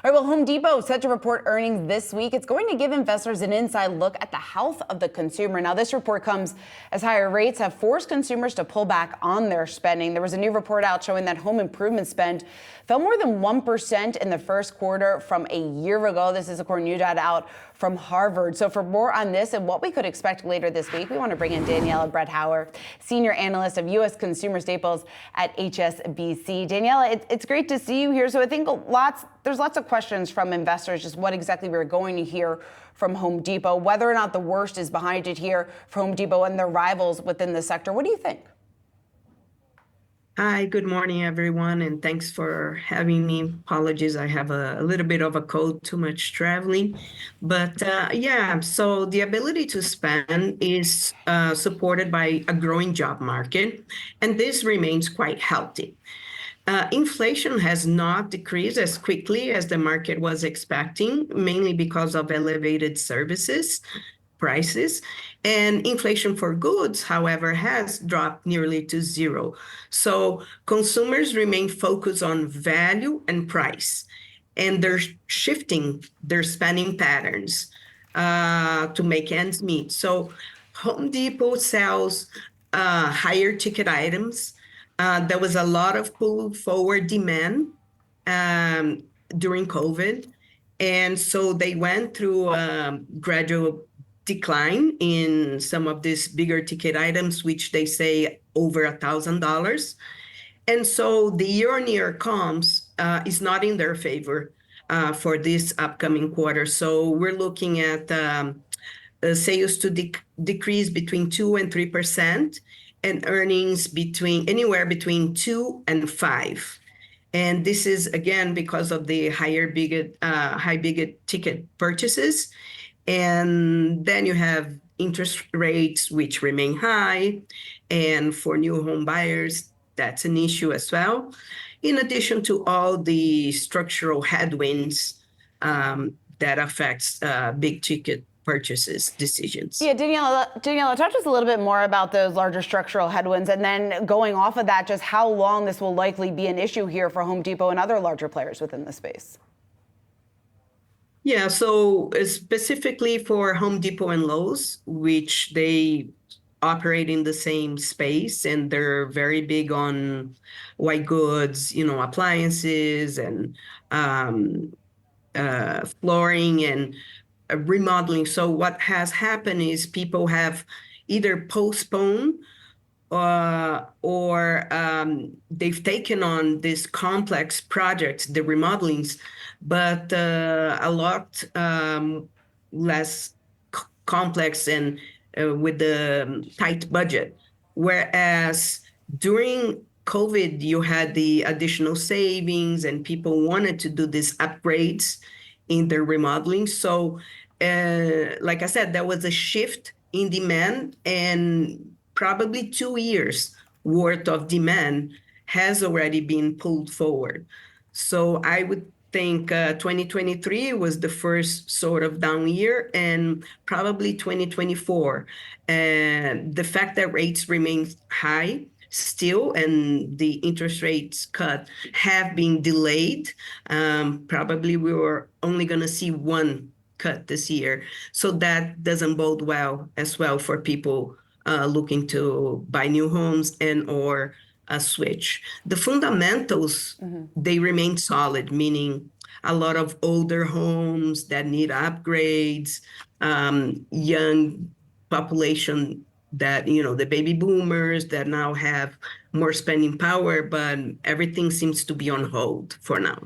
All right, well, Home Depot is set to report earnings this week. It's going to give investors an inside look at the health of the consumer. Now, this report comes as higher rates have forced consumers to pull back on their spending. There was a new report out showing that home improvement spend fell more than 1% in the first quarter from a year ago. This is according to new data out from Harvard. So for more on this and what we could expect later this week, we want to bring in Daniela Bretthauer, Senior Analyst of U.S. Consumer Staples at HSBC. Daniela, it's great to see you here. So I think there's lots of questions from investors, just what exactly we're going to hear from Home Depot, whether or not the worst is behind it here for Home Depot and their rivals within the sector. What do you think? Hi, good morning, everyone, and thanks for having me. Apologies, I have a little bit of a cold, too much traveling. But yeah, so the ability to spend is supported by a growing job market, and this remains quite healthy. Inflation has not decreased as quickly as the market was expecting, mainly because of elevated services prices. And inflation for goods, however, has dropped nearly to zero. So consumers remain focused on value and price, and they're shifting their spending patterns to make ends meet. So Home Depot sells higher ticket items. There was a lot of pull forward demand during COVID. And so they went through gradual decline in some of these bigger ticket items, which they say over $1,000. And so the year-on-year comps is not in their favor for this upcoming quarter. So we're looking at sales to decrease between 2 and 3%, and earnings anywhere between 2 and 5. And this is, again, because of the high big ticket purchases. And then you have interest rates, which remain high. And for new home buyers, that's an issue as well, in addition to all the structural headwinds that affects big ticket purchases decisions. Yeah, Daniela, talk to us a little bit more about those larger structural headwinds, and then going off of that, just how long this will likely be an issue here for Home Depot and other larger players within the space. Yeah, so specifically for Home Depot and Lowe's, which they operate in the same space, and they're very big on white goods, appliances and flooring and remodeling. So what has happened is people have either postponed or they've taken on this complex project, the remodelings, but a lot less complex and with the tight budget. Whereas during COVID, you had the additional savings and people wanted to do these upgrades in their remodeling. So like I said, there was a shift in demand, and probably 2 years worth of demand has already been pulled forward. So I would think 2023 was the first sort of down year, and probably 2024. And the fact that rates remain high still, and the interest rates cut have been delayed. Probably we were only going to see one cut this year. So that doesn't bode well as well for people looking to buy new homes and or a switch. The fundamentals, they remain solid, meaning a lot of older homes that need upgrades, young population that, the baby boomers that now have more spending power, but everything seems to be on hold for now.